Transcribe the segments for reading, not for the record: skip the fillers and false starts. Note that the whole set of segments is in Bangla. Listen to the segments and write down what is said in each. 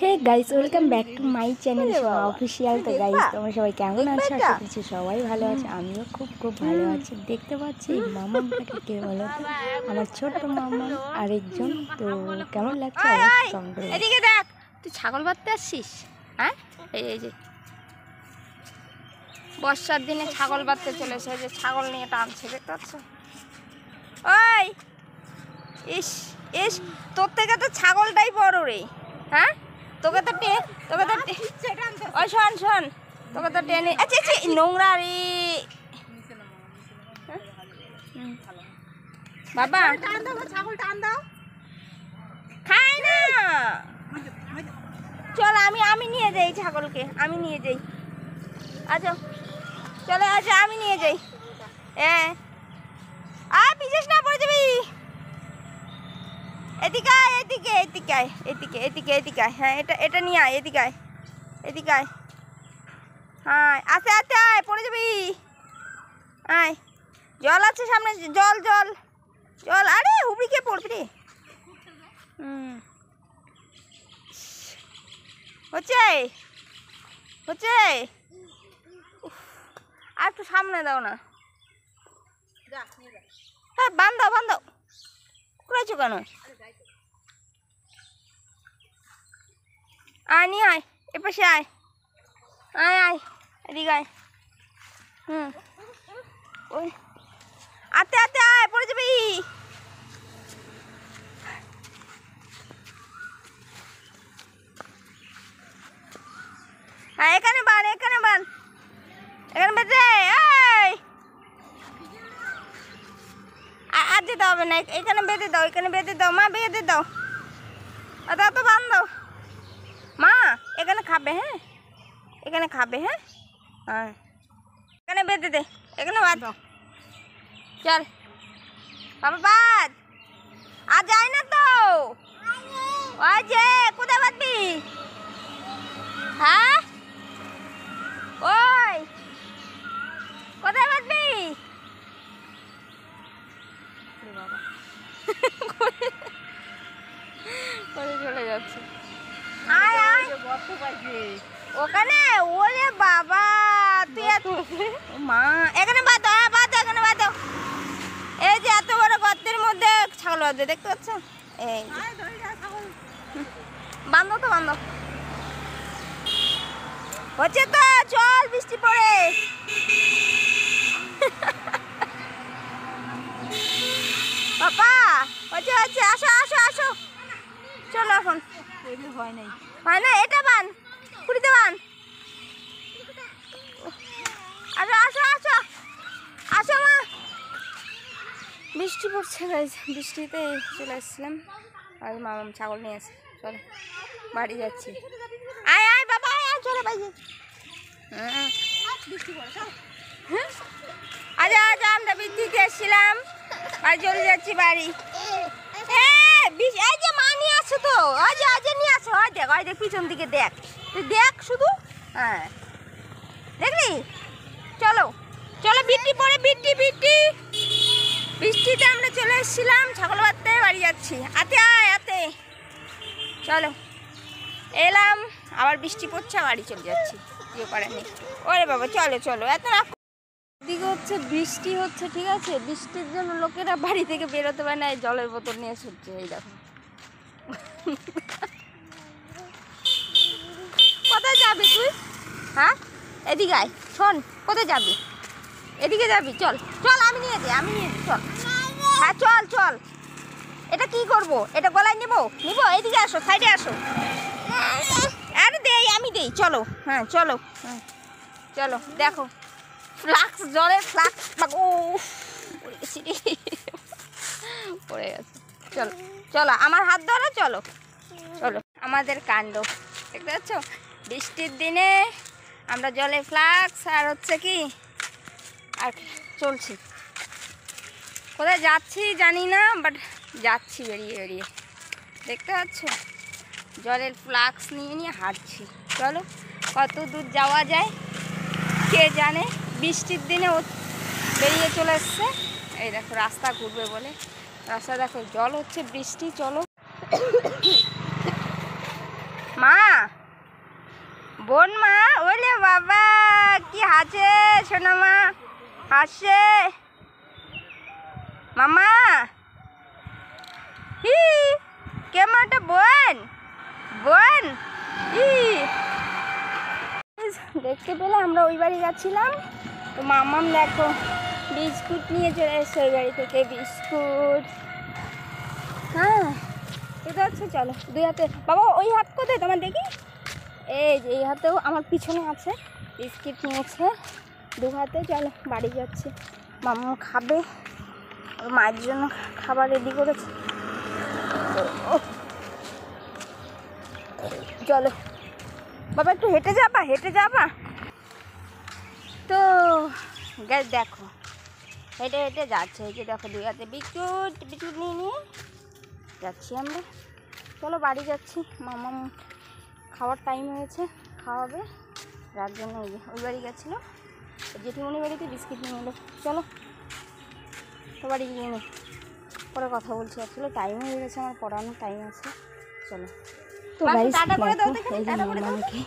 Hey guys, welcome back to my channel official. তো গাইস, তোমরা সবাই কেমন আছো? আশা করছি সবাই ভালো আছে। আমিও খুব ভালো আছি। দেখতে পাচ্ছি মামাটাকে কে বলো তো? আমার ছোট্ট মামা আরেকজন। তো কেমন লাগছে অবশ্যই কমেন্ট করে। এদিকে দেখ, তুই ছাগল বাঁধতে আসছিস? হ্যাঁ, এই যে বর্ষার দিনে ছাগল বাঁধতে চলেছে, যে ছাগল নিয়ে টানছে, দেখতে পাচ্ছ? ওই ইস ইস, তোর থেকে তো ছাগলটাই বড় রে। হ্যাঁ, তোকে তো ওই শোন শোন, তোকে তো টেনে নোংরা রে বাবা। ছাগল টান দাও, খাই না। চল আমি নিয়ে যাই ছাগলকে, আমি নিয়ে যাই। আচ্ছা চলে, আচ্ছা আমি নিয়ে যাই। হ্যাঁ, আর পিছিস না, পড়ে যাবি। এদিকে আয়, এদিকে এদিকে আয়, এদিকে এদিকে এদিকে আয়। হ্যাঁ, এটা নিয়ে আয়, এদিকে আয়, এদিকে আয়। হ্যাঁ, আস্তে আস্তে আয়, পড়ে যাবি। আয়, জল আছে সামনে, জল জল জল। আরে হুবড়ি কে পড়বি রে। হচ্ছে হচ্ছে, আর একটু সামনে দাও না। হ্যাঁ, বান্ধাও বান্ধাও, করেছো কেন? আয় নিয়ে আয়, এপাশে আয়, আয় আয়, এদিকে আয়। ওই আতে আতে আয়, পড়ে যাবি। হ্যাঁ, এখানে বান, এখানে বান, এখানে বেঁধে। আর যেতে হবে না, এখানে বেঁধে দাও, এখানে বেঁধে দাও মা, বেঁধে দাও। দাও তো, বান দাও মা, এখানে খাবে। হ্যাঁ, এখানে খাবে। হ্যাঁ হ্যাঁ, এখানে বেঁধে দে, এখানে বাঁধ। চল বাবা, বাদ। আর যায় না তো, ওই যে কোথায় বাঁধবি? হ্যাঁ, ওই কোথায় বাঁধবি? বাবা করে চলে যাচ্ছে। আয় আয়, ওখানে। ওরে বাবা, তুই মা, এখানে বাঁধো, বাঁধো, এখানে বাঁধো। এই যে এত বড় গর্তের মধ্যে ছাগল বাঁধবে, দেখতে পাচ্ছ? এই বাঁধো তো, বাঁধো। হচ্ছে তো, চল, বৃষ্টি পড়ে। বাবা হচ্ছে হচ্ছে, আসো আসো আসো, চলো এখন। হয় না, এটা বান, পুরিতে বান। আসো আসো আসো আসো মা। বৃষ্টি পড়ছে গাইজ, বৃষ্টিতে চলে আসছিলাম। আর মামা ছাগল নিয়ে আসে, চলো বাড়ি যাচ্ছি। আয় আয় বাবা, আয় আয়, চলো বাইরে। আচ্ছা আচ্ছা, আমরা বৃষ্টিতে এসেছিলাম, আর চলে যাচ্ছি বাড়ি। এই যে মা নিয়ে আসো তো, আজ আজ নিয়ে আসো। হয় দেখ, হয় দেখ, পিছন দিকে দেখ, তুই দেখ শুধু। হ্যাঁ, দেখলি? চলো চলো, বৃষ্টি পড়ে, বৃষ্টি বৃষ্টি, বৃষ্টিতে আমরা চলে এসেছিলাম ছাগল বাঁধতে, বাড়ি যাচ্ছি। আতে আয়, আতে চলো। এলাম, আবার বৃষ্টি পড়ছে, বাড়ি চলে যাচ্ছি, কেউ করেনি। ওরে বাবা, চলো চলো, এত না। দিকে হচ্ছে বৃষ্টি হচ্ছে, ঠিক আছে? বৃষ্টির জন্য লোকেরা বাড়ি থেকে বেরোতে পারে না, জলের বোতল নিয়ে ছুটছে। এই দেখো, কোথায় যাবি তুই? হ্যাঁ, এদিকে আয়, শোন, কোথায় যাবি? এদিকে যাবি? চল চল, আমি নিয়ে যাই, আমি নিয়ে যাই, চল। হ্যাঁ চল চল। এটা কি করব? এটা গলায় নেবো নিবো? এদিকে আসো, সাইডে আসো। আরে দেই, আমি দেই, চলো। হ্যাঁ চলো, হ্যাঁ চলো। দেখো ফ্লাক্স, জলের ফ্লাক্স। ও পড়ে গেছি রে, পড়ে গেছে। চলো চলো, আমার হাত ধরো, চলো চলো। আমাদের কাণ্ড দেখতে পাচ্ছ, বৃষ্টির দিনে আমরা জলে ফ্লাক্স আর হচ্ছে কি আর চলছি। কোথায় যাচ্ছি জানি না, বাট যাচ্ছি বেরিয়ে বেরিয়ে, দেখতে পাচ্ছ? জলের ফ্লাক্স নিয়ে নিয়ে হাঁটছি। চলো, কত দূর যাওয়া যায় কে জানে। বৃষ্টির দিনে ও বেরিয়ে চলে এসছে। এই দেখো, রাস্তা ঘুরবে বলে রাস্তা, দেখো জল হচ্ছে, বৃষ্টি। চলো মা, বোন মা, ওলে বাবা কি হাসে সোনা মা, হাসে মামা। হি কেমন একটা বোন, বোন হি। দেখতে পেলে আমরা ওই বাড়ি যাচ্ছিলাম, তো মামাম দেখো বিস্কুট নিয়ে চলে এসছে ওই বাড়ি থেকে, বিস্কুট। হ্যাঁ এটা হচ্ছে, চলো দুই হাতে। বাবা ওই হাত কোথায় তোমার দেখি? এই যে এই হাতেও আমার পিছনে আছে, বিস্কিট নিয়েছে দু হাতে। চলো বাড়ি যাচ্ছে, মামা খাবে, ওর মায়ের জন্য খাবার রেডি করেছে। চলো বাবা একটু হেঁটে যাবা, হেঁটে যাবা তো। গ্যাস দেখো হেঁটে হেঁটে যাচ্ছে, এই যে দেখো দুই হাতে বিস্কুট, বিস্কুট নিয়ে নিয়ে যাচ্ছি আমরা। চলো বাড়ি যাচ্ছি, মামা খাওয়ার টাইম হয়েছে, খাওয়াবে রাত জন্য। ওই যে ওই বাড়ি গেছিলো, জেঠিমণি বাড়িতে বিস্কিট নিয়ে এলো। চলো তো বাড়ি গিয়ে নি, পরে কথা বলছি, আসলে টাইম হয়ে গেছে, আমার পড়ানোর টাইম আছে। চলো তো গাইস দেখো এই যে মামাকে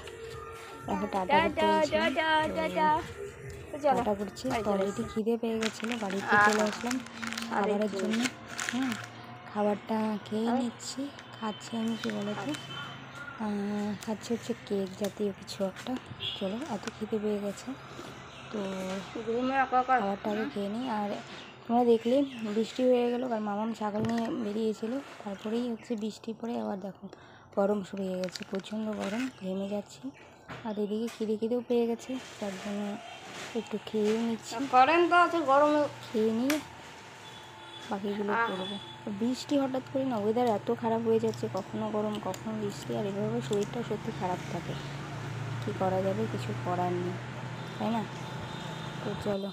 দেখো টাটা করছি। তো অলরেডি খিদে পেয়ে গেছিলো, বাড়িতে চলে আসলাম খাবারের জন্য। হ্যাঁ খাবারটা খেয়ে নিচ্ছি, খাচ্ছি আমি কি বলেছি, খাচ্ছি হচ্ছে কেক জাতীয় কিছু একটা। চলো এত খিদে পেয়ে গেছে তো খাবারটা আগে খেয়ে নিই। আর তোমরা দেখলে বৃষ্টি হয়ে গেলো, কারণ মামাম ছাগল নিয়ে বেরিয়েছিল, তারপরেই হচ্ছে বৃষ্টি পড়ে আবার দেখো গরম শুরু হয়ে গেছে, প্রচণ্ড গরম, ঘেমে যাচ্ছি। আর এদিকে খিদেও পেয়ে গেছে, তার জন্য একটু খেয়েও নিচ্ছি। করেন তো আছে গরমে, খেয়ে নিয়ে বাকিগুলো করবো। বৃষ্টি হঠাৎ করে না, ওয়েদার এত খারাপ হয়ে যাচ্ছে, কখনো গরম কখনো বৃষ্টি, আর এভাবে শরীরটা সত্যি খারাপ থাকে। কী করা যাবে, কিছু করার নেই, তাই না? তো চলো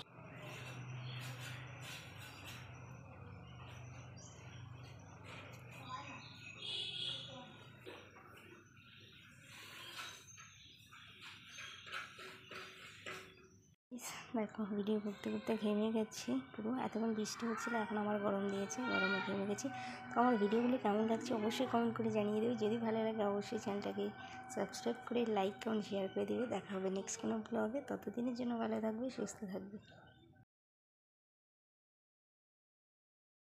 দেখো ভিডিও করতে করতে ঘেমে গেছি পুরো, এতক্ষণ বৃষ্টি হচ্ছিলো, এখন আমার গরম দিয়েছে, গরমে ঘেমে গেছি। তো আমার ভিডিওগুলি কেমন লাগছে অবশ্যই কমেন্ট করে জানিয়ে দেবে, যদি ভালো লাগে অবশ্যই চ্যানেলটাকে সাবস্ক্রাইব করে লাইক কমেন্ট শেয়ার করে দেবে। দেখা হবে নেক্সট কোনো ব্লগে, ততদিনের জন্য ভালো থাকবে, সুস্থ থাকবে।